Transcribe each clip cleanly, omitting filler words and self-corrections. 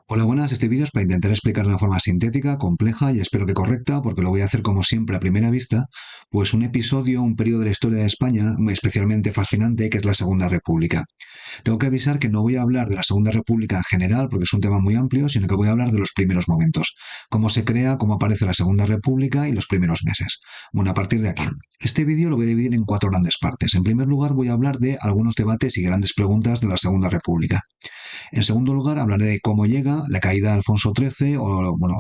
Hola, buenas. Este vídeo es para intentar explicar de una forma sintética, compleja y espero que correcta, porque lo voy a hacer como siempre a primera vista, pues un episodio, un periodo de la historia de España especialmente fascinante, que es la Segunda República. Tengo que avisar que no voy a hablar de la Segunda República en general, porque es un tema muy amplio, sino que voy a hablar de los primeros momentos, cómo se crea, cómo aparece la Segunda República y los primeros meses. Bueno, a partir de aquí, este vídeo lo voy a dividir en cuatro grandes partes. En primer lugar, voy a hablar de algunos debates y grandes preguntas de la Segunda República. En segundo lugar, hablaré de cómo llega la caída de Alfonso XIII, o bueno,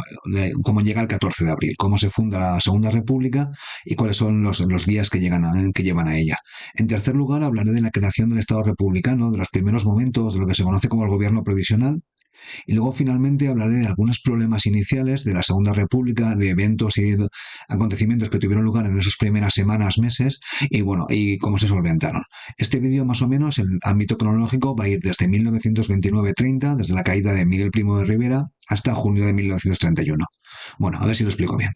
cómo llega el 14 de abril, cómo se funda la Segunda República y cuáles son los días que llevan a ella. En tercer lugar, hablaré de la creación del Estado republicano, de los primeros momentos de lo que se conoce como el gobierno provisional, y luego finalmente hablaré de algunos problemas iniciales de la Segunda República, de eventos y de acontecimientos que tuvieron lugar en esas primeras semanas, meses, y bueno, y cómo se solventaron. Este vídeo más o menos, el ámbito cronológico va a ir desde 1929-30, desde la caída de Miguel Primo de Rivera, hasta junio de 1931. Bueno, a ver si lo explico bien.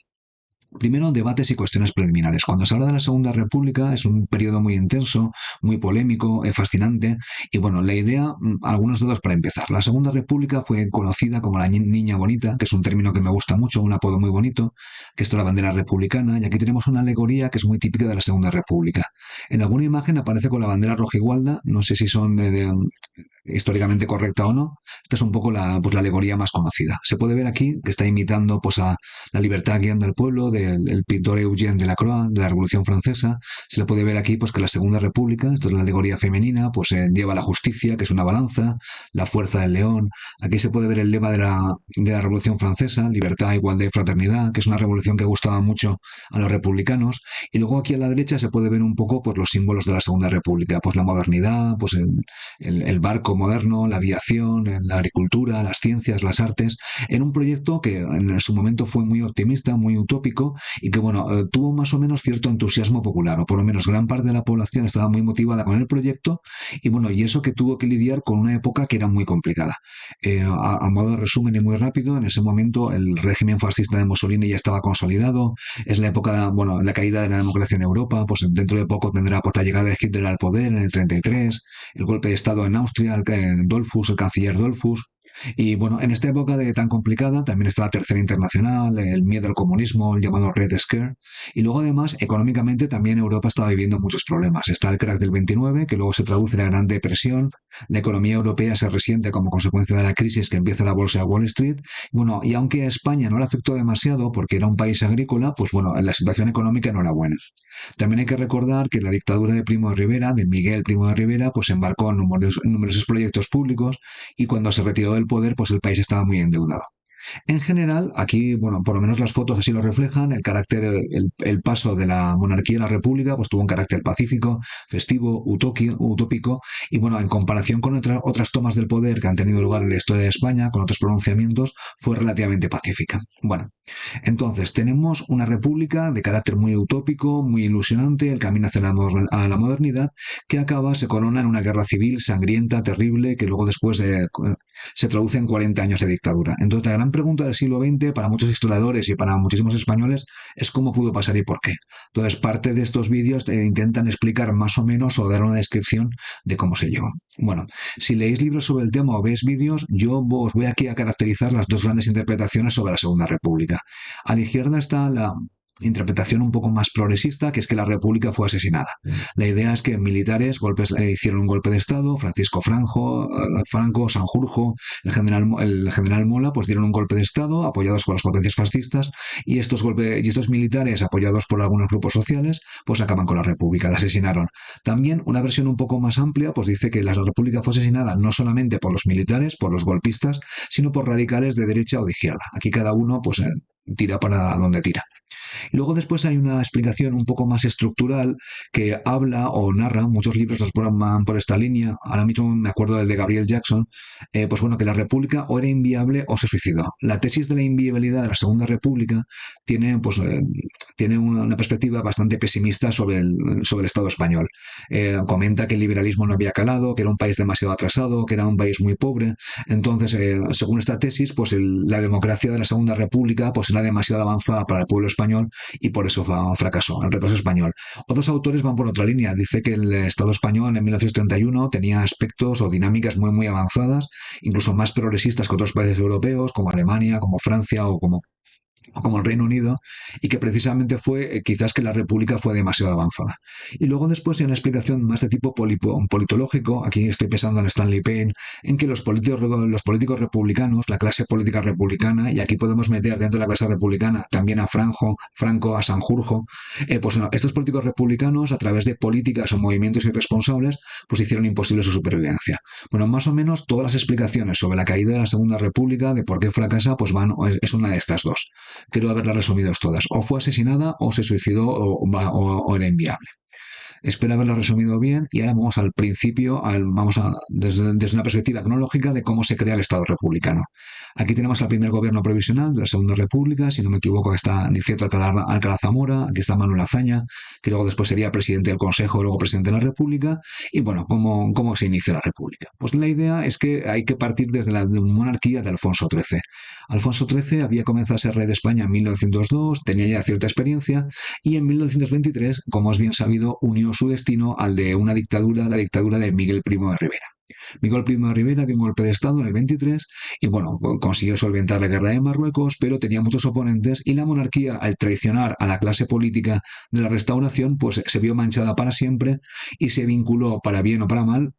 Primero, debates y cuestiones preliminares. Cuando se habla de la Segunda República es un periodo muy intenso, muy polémico, fascinante. Y bueno, la idea, algunos datos para empezar. La Segunda República fue conocida como la Niña Bonita, que es un término que me gusta mucho, un apodo muy bonito, que está la bandera republicana. Y aquí tenemos una alegoría que es muy típica de la Segunda República. En alguna imagen aparece con la bandera rojigualda, no sé si son históricamente correcta o no. Esta es un poco la alegoría más conocida. Se puede ver aquí que está imitando pues, a la libertad guiando al pueblo del pintor Eugène Delacroix de la Revolución Francesa. Se le puede ver aquí pues, que la Segunda República, esto es la alegoría femenina, pues lleva la justicia, que es una balanza, la fuerza del león. Aquí se puede ver el lema de la Revolución Francesa, libertad, igualdad y fraternidad, que es una revolución que gustaba mucho a los republicanos. Y luego aquí a la derecha se puede ver un poco pues, los símbolos de la Segunda República, pues la modernidad, pues el barco moderno, la aviación, la agricultura, las ciencias, las artes, en un proyecto que en su momento fue muy optimista, muy utópico y que, bueno, tuvo más o menos cierto entusiasmo popular, o por lo menos gran parte de la población estaba muy motivada con el proyecto y, bueno, y eso que tuvo que lidiar con una época que era muy complicada. A modo de resumen y muy rápido, en ese momento el régimen fascista de Mussolini ya estaba consolidado, es la época, bueno, la caída de la democracia en Europa, pues dentro de poco tendrá pues, la llegada de Hitler al poder en el 33, el golpe de Estado en Austria, Dollfuss, el canciller Dollfuss. Y bueno, en esta época tan complicada también está la Tercera Internacional, el miedo al comunismo, el llamado Red Scare. Y luego además, económicamente también Europa estaba viviendo muchos problemas. Está el crack del 29, que luego se traduce en la Gran Depresión. La economía europea se resiente como consecuencia de la crisis que empieza la bolsa de Wall Street. Bueno, y aunque a España no le afectó demasiado porque era un país agrícola, pues bueno, la situación económica no era buena. También hay que recordar que la dictadura de Primo de Rivera, de Miguel Primo de Rivera, pues embarcó en numerosos proyectos públicos y cuando se retiró del poder, pues el país estaba muy endeudado. En general, aquí, bueno, por lo menos las fotos así lo reflejan, el carácter, el paso de la monarquía a la república, pues tuvo un carácter pacífico, festivo, utópico, y bueno, en comparación con otras tomas del poder que han tenido lugar en la historia de España, con otros pronunciamientos, fue relativamente pacífica. Bueno, entonces tenemos una república de carácter muy utópico, muy ilusionante, el camino hacia a la modernidad, que acaba, se corona en una guerra civil sangrienta, terrible, que luego después se traduce en 40 años de dictadura. Entonces, la gran pregunta del siglo XX para muchos historiadores y para muchísimos españoles es cómo pudo pasar y por qué. Entonces, parte de estos vídeos intentan explicar más o menos o dar una descripción de cómo se llegó. Bueno, si leéis libros sobre el tema o veis vídeos, yo os voy aquí a caracterizar las dos grandes interpretaciones sobre la Segunda República. A la izquierda está la interpretación un poco más progresista, que es que la República fue asesinada. La idea es que militares hicieron un golpe de Estado, Francisco Franco, Sanjurjo, el general Mola, pues dieron un golpe de Estado apoyados por las potencias fascistas y estos militares apoyados por algunos grupos sociales, pues acaban con la República, la asesinaron. También una versión un poco más amplia, pues dice que la República fue asesinada no solamente por los militares, por los golpistas, sino por radicales de derecha o de izquierda. Aquí cada uno, pues tira para donde tira. Luego después hay una explicación un poco más estructural que habla o narra, muchos libros van por esta línea, ahora mismo me acuerdo del de Gabriel Jackson, pues bueno, que la República o era inviable o se suicidó. La tesis de la inviabilidad de la Segunda República tiene una perspectiva bastante pesimista sobre el Estado español. Comenta que el liberalismo no había calado, que era un país demasiado atrasado, que era un país muy pobre. Entonces, según esta tesis, pues la democracia de la Segunda República pues era demasiado avanzada para el pueblo español y por eso fracasó, el retraso español. Otros autores van por otra línea. Dice que el Estado español en 1931 tenía aspectos o dinámicas muy avanzadas, incluso más progresistas que otros países europeos, como Alemania, como Francia o como el Reino Unido, y que precisamente fue quizás que la República fue demasiado avanzada. Y luego después hay una explicación más de tipo politológico, aquí estoy pensando en Stanley Payne, en que los políticos republicanos, la clase política republicana, y aquí podemos meter dentro de la clase republicana también a Franco, a Sanjurjo, pues no, estos políticos republicanos, a través de políticas o movimientos irresponsables, pues hicieron imposible su supervivencia. Bueno, más o menos todas las explicaciones sobre la caída de la Segunda República, de por qué fracasa, pues es una de estas dos. Quiero haberlas resumido todas. O fue asesinada, o se suicidó, o era inviable. Espero haberlo resumido bien y ahora vamos al principio, desde una perspectiva cronológica de cómo se crea el Estado republicano. Aquí tenemos al primer gobierno provisional de la Segunda República, si no me equivoco está Niceto Alcalá Zamora, aquí está Manuel Azaña, que luego después sería presidente del Consejo, luego presidente de la República. Y bueno, ¿cómo se inicia la República? Pues la idea es que hay que partir desde la monarquía de Alfonso XIII. Alfonso XIII había comenzado a ser rey de España en 1902, tenía ya cierta experiencia y en 1923, como es bien sabido, unió su destino al de una dictadura, la dictadura de Miguel Primo de Rivera. Miguel Primo de Rivera dio un golpe de Estado en el 23 y bueno, consiguió solventar la guerra de Marruecos, pero tenía muchos oponentes y la monarquía, al traicionar a la clase política de la Restauración, pues se vio manchada para siempre y se vinculó, para bien o para mal,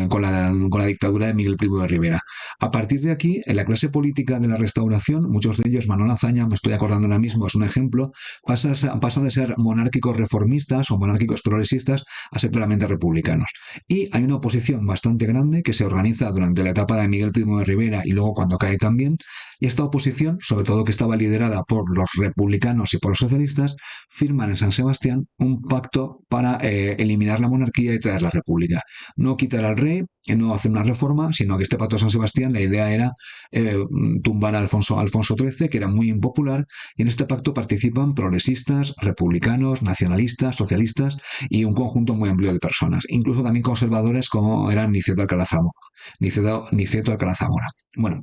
con la dictadura de Miguel Primo de Rivera. A partir de aquí, en la clase política de la Restauración, muchos de ellos, Manuel Azaña, me estoy acordando ahora mismo, es un ejemplo, pasan de ser monárquicos reformistas o monárquicos progresistas a ser claramente republicanos. Y hay una oposición bastante grande que se organiza durante la etapa de Miguel Primo de Rivera y luego cuando cae también, y esta oposición, sobre todo que estaba liderada por los republicanos y por los socialistas, firman en San Sebastián un pacto para eliminar la monarquía y traer la república. No quitar al rey, no hacer una reforma, sino que este pacto de San Sebastián, la idea era tumbar a Alfonso XIII, que era muy impopular, y en este pacto participan progresistas, republicanos, nacionalistas, socialistas y un conjunto muy amplio de personas, incluso también conservadores como eran Niceto Alcalá Zamora. Bueno,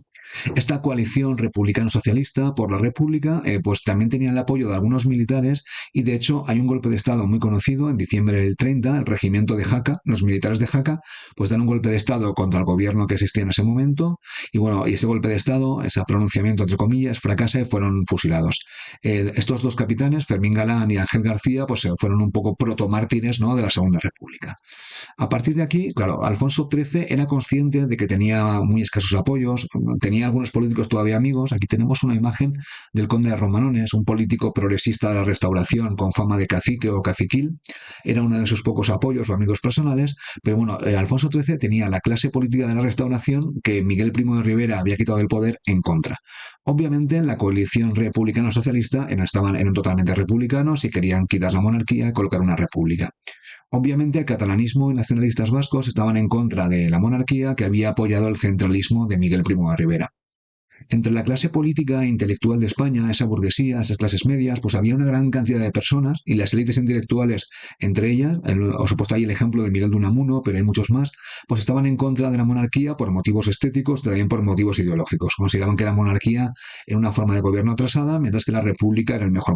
esta coalición republicano-socialista por la República pues también tenía el apoyo de algunos militares y de hecho hay un golpe de Estado muy conocido en diciembre del 30, el regimiento de Jaca, los militares de Jaca pues dan un golpe de Estado contra el gobierno que existía en ese momento y bueno, y ese golpe de Estado, ese pronunciamiento entre comillas, fracasa y fueron fusilados. Estos dos capitanes, Fermín Galán y Ángel García, pues fueron un poco protomártires, ¿no?, de la Segunda República. A partir de aquí, claro, Alfonso XIII era consciente de que tenía muy escasos apoyos, tenía algunos políticos todavía amigos. Aquí tenemos una imagen del conde de Romanones, un político progresista de la Restauración con fama de cacique o caciquil. Era uno de sus pocos apoyos o amigos personales, pero bueno, Alfonso XIII tenía la clase política de la Restauración que Miguel Primo de Rivera había quitado del poder en contra. Obviamente, la coalición republicano-socialista eran totalmente republicanos y querían quitar la monarquía y colocar una república. Obviamente el catalanismo y nacionalistas vascos estaban en contra de la monarquía que había apoyado el centralismo de Miguel Primo de Rivera. Entre la clase política e intelectual de España, esa burguesía, esas clases medias, pues había una gran cantidad de personas y las élites intelectuales, entre ellas, os he puesto ahí el ejemplo de Miguel de Unamuno, pero hay muchos más, pues estaban en contra de la monarquía por motivos estéticos, también por motivos ideológicos. Consideraban que la monarquía era una forma de gobierno atrasada, mientras que la república era el mejor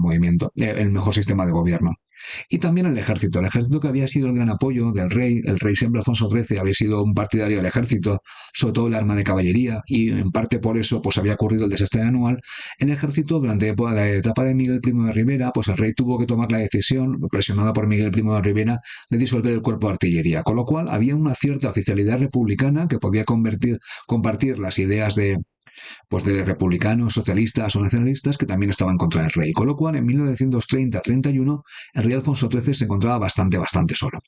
el mejor sistema de gobierno. Y también el ejército que había sido el gran apoyo del rey, el rey siempre Alfonso XIII había sido un partidario del ejército, sobre todo el arma de caballería, y en parte por eso pues había ocurrido el desastre anual. El ejército, durante la etapa de Miguel Primo de Rivera, pues el rey tuvo que tomar la decisión, presionada por Miguel Primo de Rivera, de disolver el cuerpo de artillería, con lo cual había una cierta oficialidad republicana que podía compartir las ideas de republicanos, socialistas o nacionalistas que también estaban contra el rey. Con lo cual, en 1930-31, el rey Alfonso XIII se encontraba bastante solo.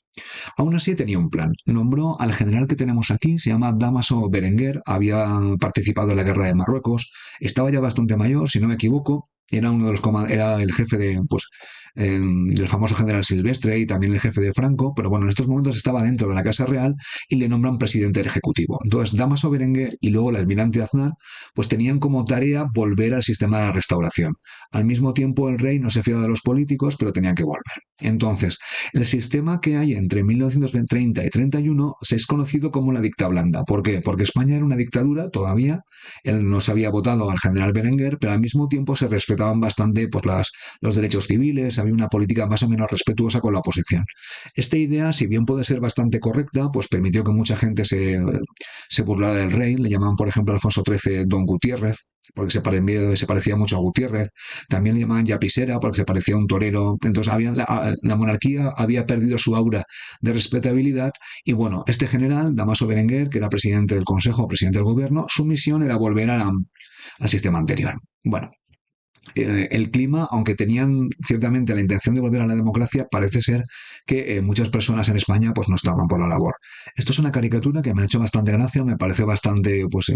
Aún así, tenía un plan. Nombró al general que tenemos aquí, se llama Dámaso Berenguer, había participado en la guerra de Marruecos, estaba ya bastante mayor, si no me equivoco, era el jefe el famoso general Silvestre y también el jefe de Franco, pero bueno, en estos momentos estaba dentro de la Casa Real y le nombran presidente del Ejecutivo. Entonces, Dámaso Berenguer y luego el almirante Aznar, pues tenían como tarea volver al sistema de la restauración. Al mismo tiempo, el rey no se fiaba de los políticos, pero tenía que volver. Entonces, el sistema que hay entre 1930 y 31 se es conocido como la dicta blanda. ¿Por qué? Porque España era una dictadura todavía, él no se había votado al general Berenguer, pero al mismo tiempo se respetaban bastante pues, los derechos civiles, había una política más o menos respetuosa con la oposición. Esta idea, si bien puede ser bastante correcta, pues permitió que mucha gente se burlara del rey, le llamaban por ejemplo a Alfonso XIII Don Gutiérrez, porque se parecía mucho a Gutiérrez, también le llamaban Yapisera porque se parecía a un torero, entonces la monarquía había perdido su aura de respetabilidad y bueno, este general, Damaso Berenguer, que era presidente del Consejo, presidente del Gobierno, su misión era volver al sistema anterior. Bueno, el clima, aunque tenían ciertamente la intención de volver a la democracia, parece ser que muchas personas en España pues no estaban por la labor. Esto es una caricatura que me ha hecho bastante gracia, me parece bastante pues,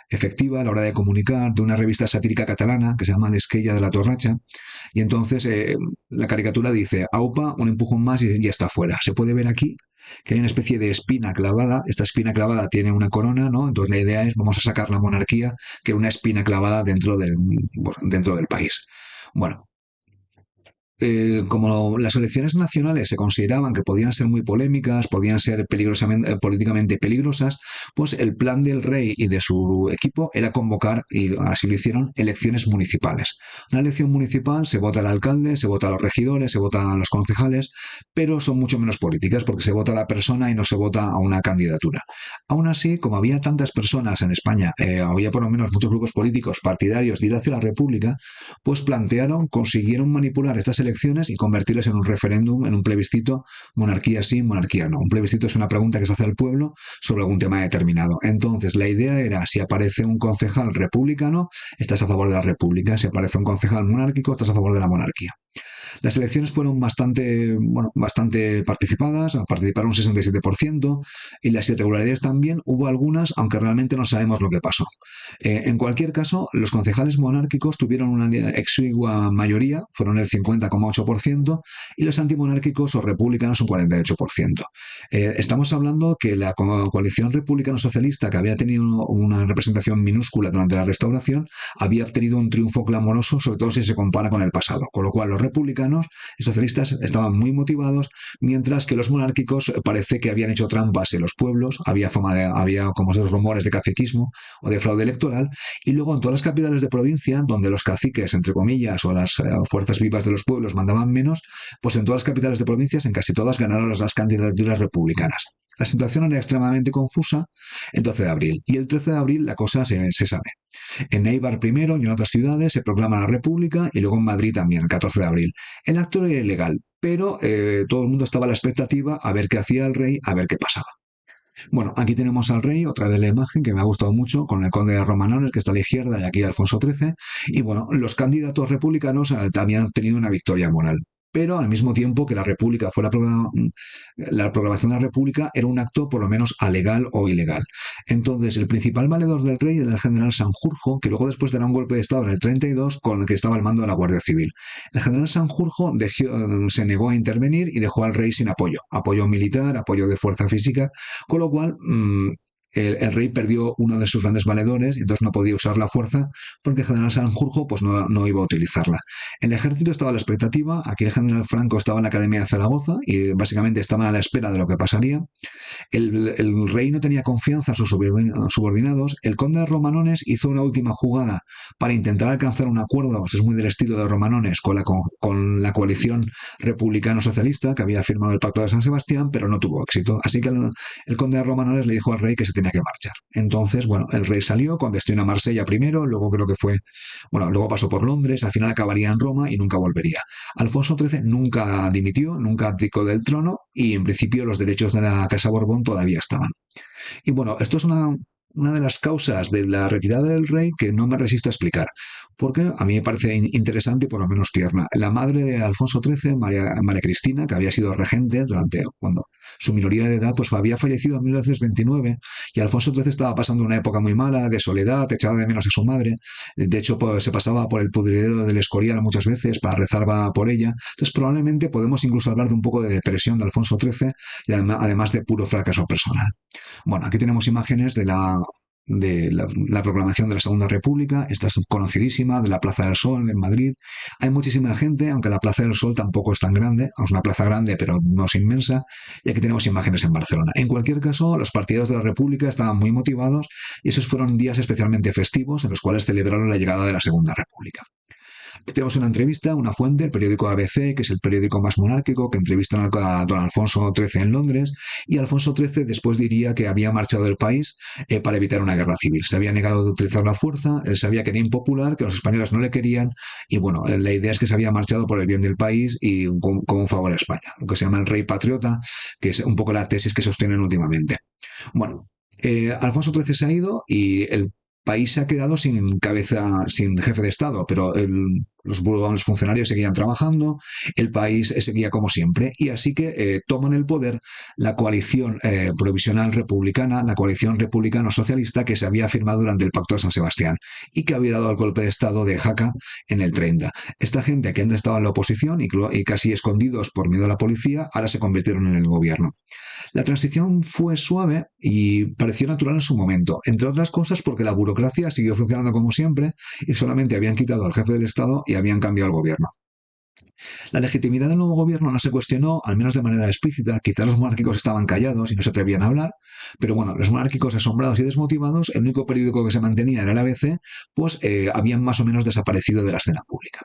efectiva a la hora de comunicar, de una revista satírica catalana que se llama L'Esquella de la Torracha, y entonces la caricatura dice, aupa, un empujón más y ya está fuera. Se puede ver aquí que hay una especie de espina clavada. Esta espina clavada tiene una corona, ¿no? Entonces la idea es vamos a sacar la monarquía, que una espina clavada dentro del país. Bueno, como las elecciones nacionales se consideraban que podían ser muy polémicas, podían ser políticamente peligrosas, pues el plan del rey y de su equipo era convocar, y así lo hicieron, elecciones municipales. Una elección municipal se vota al alcalde, se vota a los regidores, se vota a los concejales, pero son mucho menos políticas porque se vota a la persona y no se vota a una candidatura. Aún así, como había tantas personas en España, había por lo menos muchos grupos políticos partidarios de ir hacia la República, pues consiguieron manipular estas elecciones y convertirlas en un referéndum, en un plebiscito, monarquía sí, monarquía no. Un plebiscito es una pregunta que se hace al pueblo sobre algún tema determinado. Entonces, la idea era, si aparece un concejal republicano, estás a favor de la república. Si aparece un concejal monárquico, estás a favor de la monarquía. Las elecciones fueron bastante participadas, participaron un 67%, y las irregularidades también, hubo algunas, aunque realmente no sabemos lo que pasó. En cualquier caso, los concejales monárquicos tuvieron una exigua mayoría, fueron el 50,8%, y los antimonárquicos o republicanos un 48%. Estamos hablando que la coalición republicano-socialista, que había tenido una representación minúscula durante la restauración, había obtenido un triunfo clamoroso, sobre todo si se compara con el pasado, con lo cual los republicanos y socialistas estaban muy motivados, mientras que los monárquicos parece que habían hecho trampas en los pueblos, había como esos rumores de caciquismo o de fraude electoral, y luego en todas las capitales de provincia, donde los caciques, entre comillas, o las fuerzas vivas de los pueblos mandaban menos, pues en todas las capitales de provincias, en casi todas, ganaron las candidaturas republicanas. La situación era extremadamente confusa el 12 de abril, y el 13 de abril la cosa se sabe. En Eibar primero y en otras ciudades se proclama la República, y luego en Madrid también, el 14 de abril. El acto era ilegal, pero todo el mundo estaba a la expectativa a ver qué hacía el rey, a ver qué pasaba. Bueno, aquí tenemos al rey, otra vez la imagen que me ha gustado mucho, con el conde de Romanones, que está a la izquierda, y aquí Alfonso XIII. Y bueno, los candidatos republicanos habían tenido una victoria moral. Pero al mismo tiempo que la República la proclamación de la República era un acto por lo menos alegal o ilegal. Entonces, el principal valedor del rey era el general Sanjurjo, que luego después dará un golpe de estado en el 32 con el que estaba al mando de la Guardia Civil. El general Sanjurjo se negó a intervenir y dejó al rey sin apoyo militar, apoyo de fuerza física, con lo cual el rey perdió uno de sus grandes valedores y entonces no podía usar la fuerza porque el general Sanjurjo pues no iba a utilizarla. El ejército estaba a la expectativa, aquí el general Franco estaba en la Academia de Zaragoza y básicamente estaba a la espera de lo que pasaría. El rey no tenía confianza en sus subordinados. El conde de Romanones hizo una última jugada para intentar alcanzar un acuerdo, eso es muy del estilo de Romanones, con la coalición republicano-socialista que había firmado el Pacto de San Sebastián, pero no tuvo éxito. Así que el conde de Romanones le dijo al rey que se tenía que marchar. Entonces, bueno, el rey salió con destino a Marsella primero, luego creo que luego pasó por Londres, al final acabaría en Roma y nunca volvería. Alfonso XIII nunca dimitió, nunca abdicó del trono y en principio los derechos de la Casa Borbón todavía estaban. Y bueno, esto es una de las causas de la retirada del rey que no me resisto a explicar. porque a mí me parece interesante y por lo menos tierna. La madre de Alfonso XIII, María Cristina, que había sido regente durante cuando su minoría de edad, pues había fallecido en 1929 y Alfonso XIII estaba pasando una época muy mala, de soledad, echaba de menos a su madre. De hecho, pues, se pasaba por el pudridero del Escorial muchas veces para rezar por ella. Entonces, probablemente podemos incluso hablar de un poco de depresión de Alfonso XIII y además de puro fracaso personal. Bueno, aquí tenemos imágenes de la proclamación de la Segunda República. Esta es conocidísima, de la Plaza del Sol en Madrid. Hay muchísima gente, aunque la Plaza del Sol tampoco es tan grande, es una plaza grande, pero no es inmensa. Y aquí tenemos imágenes en Barcelona. En cualquier caso, los partidarios de la República estaban muy motivados y esos fueron días especialmente festivos en los cuales celebraron la llegada de la Segunda República. Aquí tenemos una entrevista, una fuente, el periódico ABC, que es el periódico más monárquico, que entrevistan a don Alfonso XIII en Londres, y Alfonso XIII después diría que había marchado del país para evitar una guerra civil. Se había negado de utilizar la fuerza, él sabía que era impopular, que los españoles no le querían, y bueno, la idea es que se había marchado por el bien del país y como un favor a España, lo que se llama el rey patriota, que es un poco la tesis que sostienen últimamente. Bueno, Alfonso XIII se ha ido y el país se ha quedado sin cabeza, sin jefe de Estado, pero los funcionarios seguían trabajando, el país seguía como siempre, y así que toman el poder la coalición provisional republicana, la coalición republicano-socialista que se había firmado durante el Pacto de San Sebastián y que había dado el golpe de Estado de Jaca en el 30. Esta gente que antes estaba en la oposición y casi escondidos por miedo a la policía, ahora se convirtieron en el gobierno. La transición fue suave y pareció natural en su momento, entre otras cosas porque la burocracia siguió funcionando como siempre y solamente habían quitado al jefe del Estado y habían cambiado el gobierno. La legitimidad del nuevo gobierno no se cuestionó, al menos de manera explícita. Quizás los monárquicos estaban callados y no se atrevían a hablar, pero bueno, los monárquicos asombrados y desmotivados, el único periódico que se mantenía era el ABC, pues habían más o menos desaparecido de la escena pública.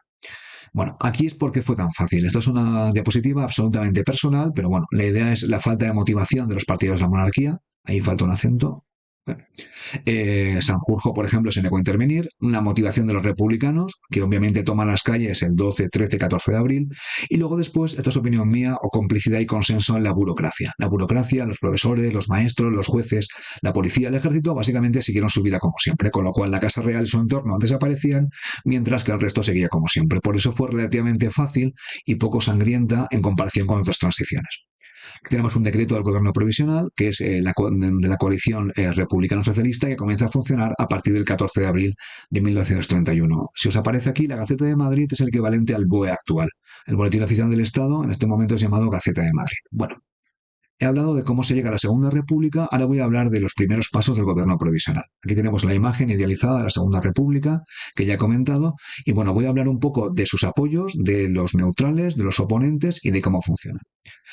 Bueno, aquí es porque fue tan fácil. Esto es una diapositiva absolutamente personal, pero bueno, la idea es la falta de motivación de los partidos de la monarquía. Ahí falta un acento. Bueno, Sanjurjo, por ejemplo, se negó a intervenir. Una motivación de los republicanos, que obviamente toman las calles el 12, 13, 14 de abril. Y luego después, esto es opinión mía, o complicidad y consenso en la burocracia. La burocracia, los profesores, los maestros, los jueces, la policía, el ejército, básicamente siguieron su vida como siempre, con lo cual la Casa Real y su entorno desaparecían, mientras que el resto seguía como siempre. Por eso fue relativamente fácil y poco sangrienta en comparación con otras transiciones. Tenemos un decreto del gobierno provisional, que es de la coalición republicano-socialista, que comienza a funcionar a partir del 14 de abril de 1931. Si os aparece aquí, la Gaceta de Madrid es el equivalente al BOE actual. El Boletín Oficial del Estado en este momento es llamado Gaceta de Madrid. Bueno, he hablado de cómo se llega a la Segunda República, ahora voy a hablar de los primeros pasos del gobierno provisional. Aquí tenemos la imagen idealizada de la Segunda República, que ya he comentado, y bueno, voy a hablar un poco de sus apoyos, de los neutrales, de los oponentes y de cómo funciona.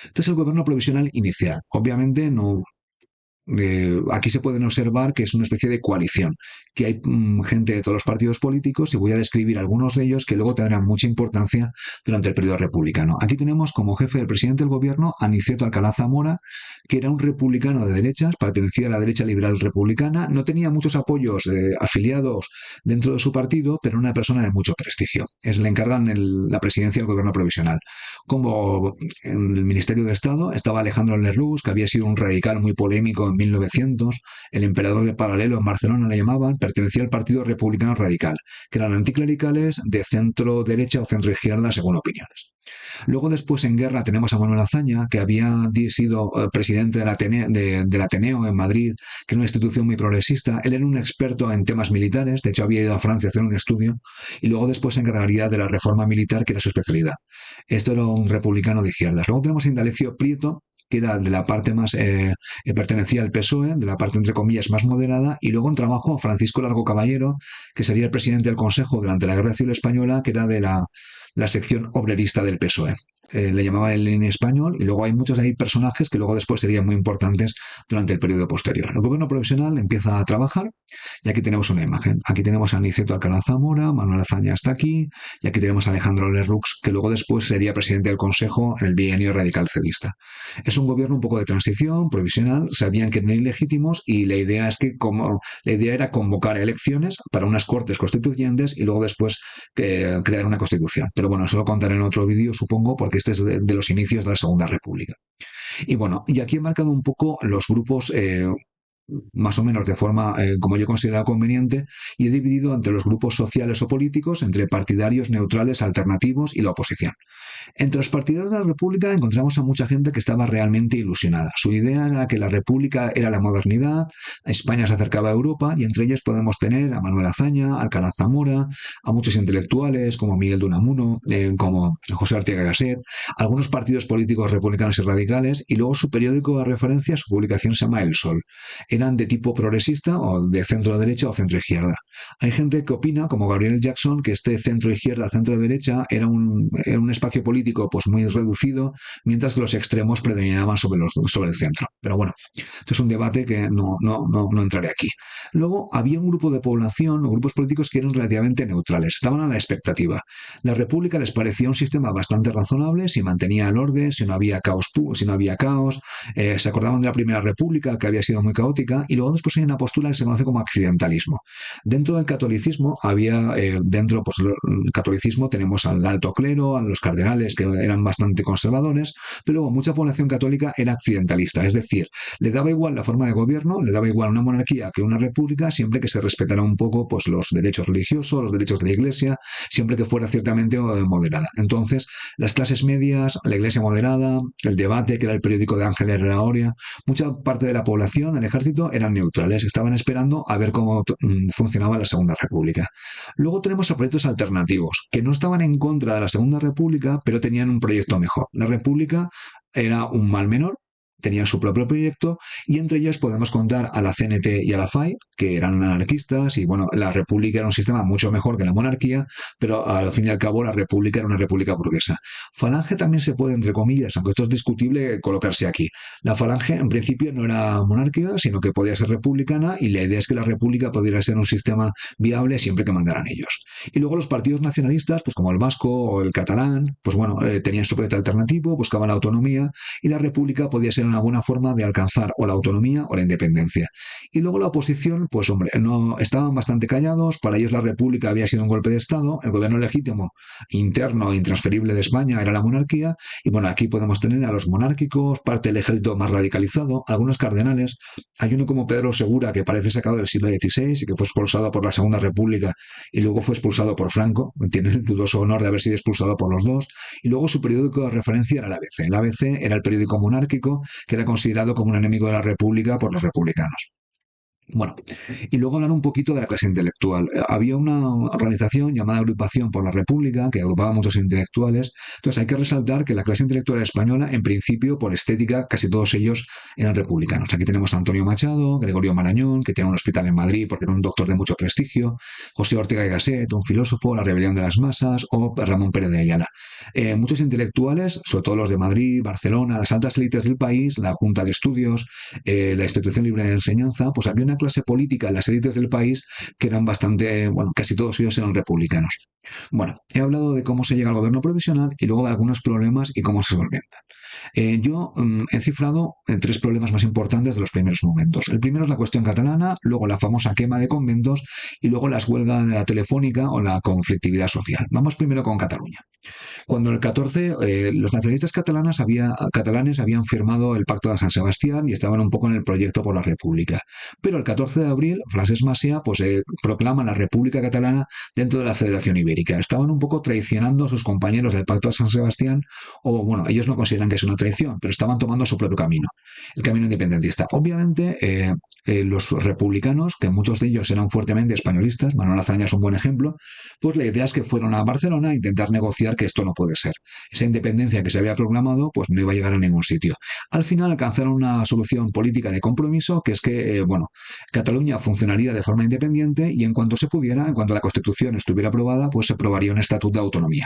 Entonces, el gobierno provisional inicial, obviamente no. Aquí se pueden observar que es una especie de coalición, que hay gente de todos los partidos políticos y voy a describir algunos de ellos que luego tendrán mucha importancia durante el periodo republicano. Aquí tenemos como jefe del presidente del gobierno a Aniceto Alcalá Zamora, que era un republicano de derechas, pertenecía a la derecha liberal republicana, no tenía muchos apoyos afiliados dentro de su partido, pero era una persona de mucho prestigio. Le encargan la presidencia del gobierno provisional. Como en el Ministerio de Estado estaba Alejandro Lerroux, que había sido un radical muy polémico en 1900, el emperador de Paralelo en Barcelona le llamaban, pertenecía al Partido Republicano Radical, que eran anticlericales de centro derecha o centro izquierda según opiniones. Luego después en guerra tenemos a Manuel Azaña, que había sido presidente del Ateneo en Madrid, que era una institución muy progresista. Él era un experto en temas militares, de hecho había ido a Francia a hacer un estudio, y luego después se encargaría de la reforma militar, que era su especialidad. Esto era un republicano de izquierdas. Luego tenemos a Indalecio Prieto, que era de la parte más, pertenecía al PSOE, de la parte entre comillas más moderada, y luego en trabajo a Francisco Largo Caballero, que sería el presidente del Consejo durante la Guerra Civil Española, que era de la sección obrerista del PSOE. Le llamaban el Lenin español y luego hay muchos ahí personajes que luego después serían muy importantes durante el periodo posterior. El gobierno provisional empieza a trabajar y aquí tenemos una imagen. Aquí tenemos a Aniceto Alcalá Zamora, Manuel Azaña está aquí y aquí tenemos a Alejandro Lerroux, que luego después sería presidente del Consejo en el bienio radical cedista. Es un gobierno un poco de transición, provisional, sabían que eran ilegítimos y la idea era convocar elecciones para unas cortes constituyentes y luego después crear una constitución. Pero bueno, eso lo contaré en otro vídeo, supongo, porque este es de los inicios de la Segunda República. Y bueno, y aquí he marcado un poco los grupos más o menos de forma como yo consideraba conveniente, y he dividido entre los grupos sociales o políticos, entre partidarios, neutrales, alternativos y la oposición. Entre los partidarios de la República encontramos a mucha gente que estaba realmente ilusionada. Su idea era que la República era la modernidad, España se acercaba a Europa, y entre ellos podemos tener a Manuel Azaña, a Alcalá Zamora, a muchos intelectuales como Miguel de Unamuno, como José Ortega y Gasset, algunos partidos políticos republicanos y radicales, y luego su periódico de referencia, su publicación se llama El Sol. Eran de tipo progresista o de centro derecha o centro izquierda. Hay gente que opina, como Gabriel Jackson, que este centro izquierda, centro derecha era un espacio político pues muy reducido, mientras que los extremos predominaban sobre el centro. Pero bueno, esto es un debate que no entraré aquí. Luego había un grupo de población o grupos políticos que eran relativamente neutrales, estaban a la expectativa. La República les parecía un sistema bastante razonable si mantenía el orden, si no había caos, se acordaban de la Primera República, que había sido muy caótica, y luego después hay una postura que se conoce como accidentalismo. Dentro del catolicismo había, pues el catolicismo tenemos al alto clero, a los cardenales que eran bastante conservadores, pero mucha población católica era accidentalista, es decir, le daba igual la forma de gobierno, le daba igual una monarquía que una república, siempre que se respetara un poco pues los derechos religiosos, los derechos de la iglesia, siempre que fuera ciertamente moderada. Entonces, las clases medias, la iglesia moderada, el debate, que era el periódico de Ángel Herrera Oria, mucha parte de la población, el ejército, eran neutrales, estaban esperando a ver cómo funcionaba la Segunda República. Luego tenemos a proyectos alternativos, que no estaban en contra de la Segunda República, pero tenían un proyecto mejor. La República era un mal menor, tenía su propio proyecto, y entre ellos podemos contar a la CNT y a la FAI, que eran anarquistas, y bueno, la república era un sistema mucho mejor que la monarquía, pero al fin y al cabo la república era una república burguesa. Falange también se puede, entre comillas, aunque esto es discutible, colocarse aquí. La Falange en principio no era monárquica, sino que podía ser republicana, y la idea es que la república pudiera ser un sistema viable siempre que mandaran ellos. Y luego los partidos nacionalistas, pues como el vasco o el catalán, pues bueno, tenían su proyecto alternativo, buscaban la autonomía, y la república podía ser una buena forma de alcanzar o la autonomía o la independencia. Y luego la oposición, pues hombre, no estaban bastante callados, para ellos la república había sido un golpe de Estado, el gobierno legítimo, interno e intransferible de España era la monarquía, y bueno, aquí podemos tener a los monárquicos, parte del ejército más radicalizado, algunos cardenales, hay uno como Pedro Segura que parece sacado del siglo XVI y que fue expulsado por la Segunda República y luego fue expulsado por Franco, tiene el dudoso honor de haber sido expulsado por los dos, y luego su periódico de referencia era el ABC. El ABC era el periódico monárquico que era considerado como un enemigo de la República por los republicanos. Bueno, y luego hablar un poquito de la clase intelectual. Había una organización llamada Agrupación por la República que agrupaba a muchos intelectuales. Entonces hay que resaltar que la clase intelectual española, en principio, por estética, casi todos ellos eran republicanos. Aquí tenemos a Antonio Machado, Gregorio Marañón, que tiene un hospital en Madrid porque era un doctor de mucho prestigio, José Ortega y Gasset, un filósofo, La rebelión de las masas, o Ramón Pérez de Ayala. Muchos intelectuales, sobre todo los de Madrid, Barcelona, las altas élites del país, la Junta de Estudios, la Institución Libre de Enseñanza, pues había una clase política en las élites del país que eran bastante, bueno, casi todos ellos eran republicanos. Bueno, he hablado de cómo se llega al gobierno provisional y luego de algunos problemas y cómo se solventan. Yo he cifrado tres problemas más importantes de los primeros momentos. El primero es la cuestión catalana, luego la famosa quema de conventos y luego las huelgas de la telefónica o la conflictividad social. Vamos primero con Cataluña. Cuando en el 14 los nacionalistas catalanes habían firmado el Pacto de San Sebastián y estaban un poco en el proyecto por la República. Pero el 14 de abril, Francesc Macià pues, proclama la República Catalana dentro de la Federación Ibérica. Estaban un poco traicionando a sus compañeros del Pacto de San Sebastián, o bueno, ellos no consideran que es una traición, pero estaban tomando su propio camino, el camino independentista. Obviamente, los republicanos, que muchos de ellos eran fuertemente españolistas, Manuel Azaña es un buen ejemplo, pues la idea es que fueron a Barcelona a intentar negociar que esto no puede ser. Esa independencia que se había proclamado, pues no iba a llegar a ningún sitio. Al final alcanzaron una solución política de compromiso, que es que, bueno, Cataluña funcionaría de forma independiente y en cuanto se pudiera, en cuanto la Constitución estuviera aprobada, pues se aprobaría un estatuto de autonomía.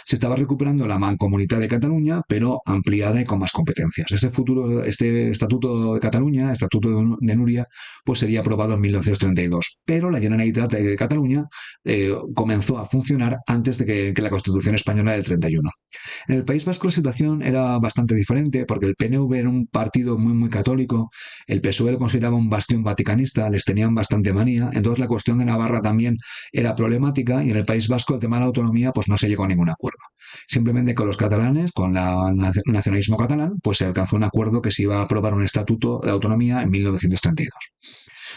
Se estaba recuperando la mancomunidad de Cataluña, pero ampliada y con más competencias. Este estatuto de Cataluña, estatuto de Núria, pues sería aprobado en 1932, pero la Generalitat de Cataluña comenzó a funcionar antes de que la Constitución española del 31. En el País Vasco la situación era bastante diferente porque el PNV era un partido muy católico, el PSOE lo consideraba un bastión vaticanista, les tenían bastante manía, entonces la cuestión de Navarra también era problemática y en el País Vasco el tema de la autonomía pues no se llegó a ningún acuerdo. Simplemente con los catalanes, con el nacionalismo catalán, pues se alcanzó un acuerdo que se iba a aprobar un estatuto de autonomía en 1932.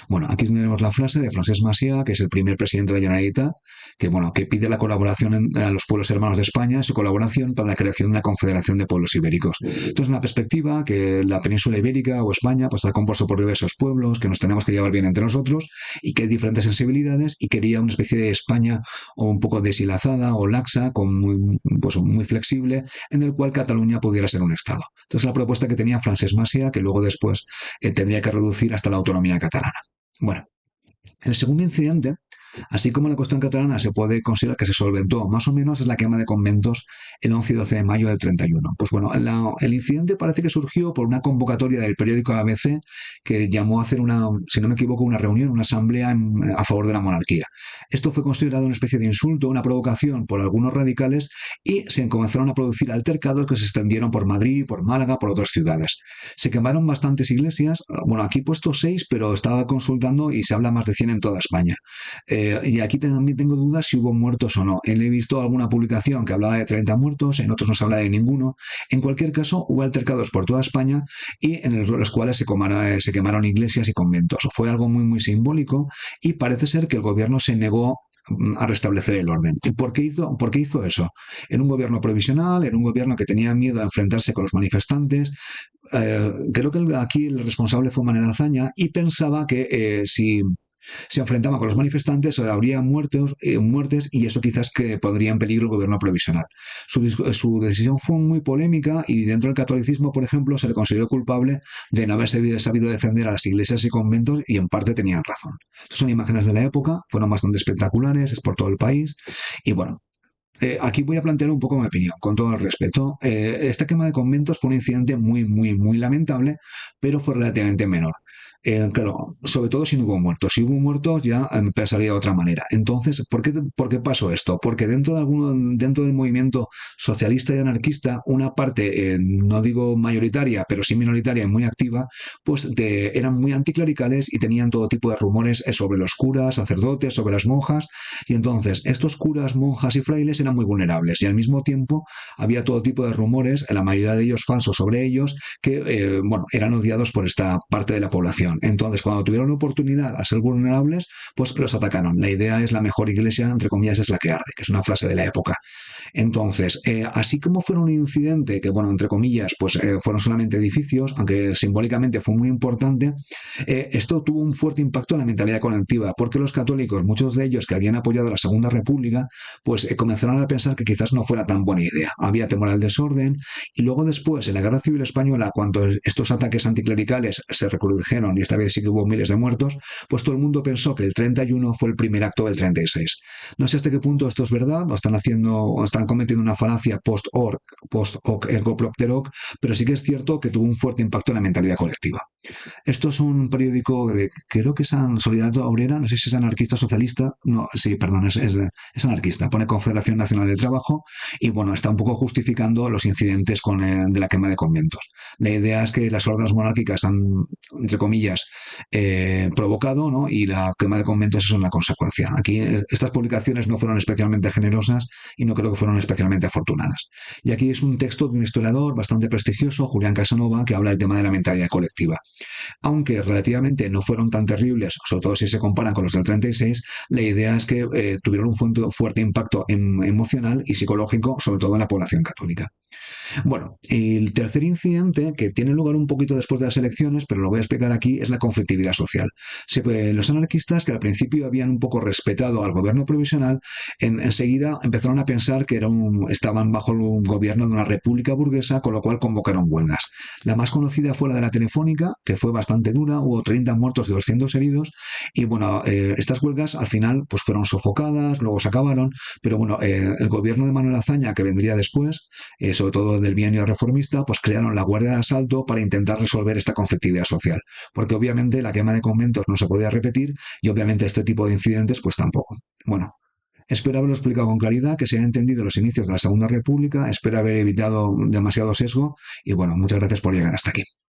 Bueno, aquí tenemos la frase de Francesc Macià, que es el primer presidente de la Generalitat, que pide la colaboración a los pueblos hermanos de España, su colaboración para la creación de una confederación de pueblos ibéricos. Esto es una perspectiva que la península ibérica o España pues, está compuesto por diversos pueblos, que nos tenemos que llevar bien entre nosotros y que hay diferentes sensibilidades y quería una especie de España o un poco deshilazada o laxa, muy flexible, en el cual Cataluña pudiera ser un Estado. Entonces la propuesta que tenía Francesc Macià, que luego después tendría que reducir hasta la autonomía catalana. Bueno, el segundo incidente, así como la cuestión catalana se puede considerar que se solventó más o menos, es la quema de conventos el 11 y 12 de mayo del 31. Pues bueno, el incidente parece que surgió por una convocatoria del periódico ABC que llamó a hacer si no me equivoco, una reunión, una asamblea a favor de la monarquía. Esto fue considerado una especie de insulto, una provocación por algunos radicales y se comenzaron a producir altercados que se extendieron por Madrid, por Málaga, por otras ciudades. Se quemaron bastantes iglesias, bueno, aquí he puesto 6, pero estaba consultando y se habla más de 100 en toda España. Y aquí también tengo dudas si hubo muertos o no. He visto alguna publicación que hablaba de 30 muertos, en otros no se habla de ninguno. En cualquier caso, hubo altercados por toda España y en los cuales se quemaron iglesias y conventos. Fue algo muy simbólico y parece ser que el gobierno se negó a restablecer el orden. ¿Y por qué hizo eso? En un gobierno provisional, en un gobierno que tenía miedo a enfrentarse con los manifestantes. Creo que aquí el responsable fue Manuel Azaña y pensaba que si se enfrentaba con los manifestantes, habría muertes y eso quizás que podría en peligro el gobierno provisional. Su decisión fue muy polémica y dentro del catolicismo, por ejemplo, se le consideró culpable de no haber sabido defender a las iglesias y conventos y en parte tenían razón. Son imágenes de la época, fueron bastante espectaculares, es por todo el país y bueno, aquí voy a plantear un poco mi opinión, con todo el respeto. Esta quema de conventos fue un incidente muy lamentable, pero fue relativamente menor. Claro, sobre todo si no hubo muertos. Si hubo muertos ya empezaría de otra manera. Entonces, ¿por qué pasó esto? Porque dentro del movimiento socialista y anarquista, una parte, no digo mayoritaria, pero sí minoritaria y muy activa, pues eran muy anticlericales y tenían todo tipo de rumores sobre los curas, sacerdotes, sobre las monjas. Y entonces, estos curas, monjas y frailes eran muy vulnerables y al mismo tiempo había todo tipo de rumores, la mayoría de ellos falsos sobre ellos, que eran odiados por esta parte de la población. Entonces, cuando tuvieron oportunidad a ser vulnerables, pues los atacaron. La idea es la mejor iglesia, entre comillas, es la que arde, que es una frase de la época. Entonces, así como fue un incidente que, bueno, entre comillas, pues fueron solamente edificios, aunque simbólicamente fue muy importante, esto tuvo un fuerte impacto en la mentalidad colectiva, porque los católicos, muchos de ellos que habían apoyado la Segunda República, pues comenzaron a pensar que quizás no fuera tan buena idea. Había temor al desorden y luego después, en la Guerra Civil Española, cuando estos ataques anticlericales se recrudejeron y esta vez sí que hubo miles de muertos, pues todo el mundo pensó que el 31 fue el primer acto del 36. No sé hasta qué punto esto es verdad, o están cometiendo una falacia post-hoc ergo propter hoc, pero sí que es cierto que tuvo un fuerte impacto en la mentalidad colectiva. Esto es un periódico de, creo que es Solidaridad Obrera, no sé si es anarquista o socialista, no, sí, perdón, es anarquista, pone Confederación Nacional del Trabajo y bueno, está un poco justificando los incidentes de la quema de conventos. La idea es que las órdenes monárquicas han, entre comillas, provocado, ¿no? Y la quema de conventos es una consecuencia. Aquí estas publicaciones no fueron especialmente generosas y no creo que fueron especialmente afortunadas. Y aquí es un texto de un historiador bastante prestigioso, Julián Casanova, que habla del tema de la mentalidad colectiva. Aunque relativamente no fueron tan terribles, sobre todo si se comparan con los del 36, la idea es que tuvieron un fuerte impacto emocional y psicológico, sobre todo en la población católica. Bueno, el tercer incidente, que tiene lugar un poquito después de las elecciones, pero lo voy a explicar aquí, es la conflictividad social. Los anarquistas, que al principio habían un poco respetado al gobierno provisional, enseguida empezaron a pensar que estaban bajo el gobierno de una república burguesa, con lo cual convocaron huelgas. La más conocida fue la de la Telefónica, que fue bastante dura, hubo 30 muertos y 200 heridos, y bueno, estas huelgas al final pues fueron sofocadas, luego se acabaron, pero bueno, el gobierno de Manuel Azaña, que vendría después, sobre todo del bienio reformista, pues crearon la Guardia de Asalto para intentar resolver esta conflictividad social, porque obviamente la quema de conventos no se podía repetir y obviamente este tipo de incidentes pues tampoco. Bueno, espero haberlo explicado con claridad, que se haya entendido los inicios de la Segunda República, espero haber evitado demasiado sesgo y bueno, muchas gracias por llegar hasta aquí.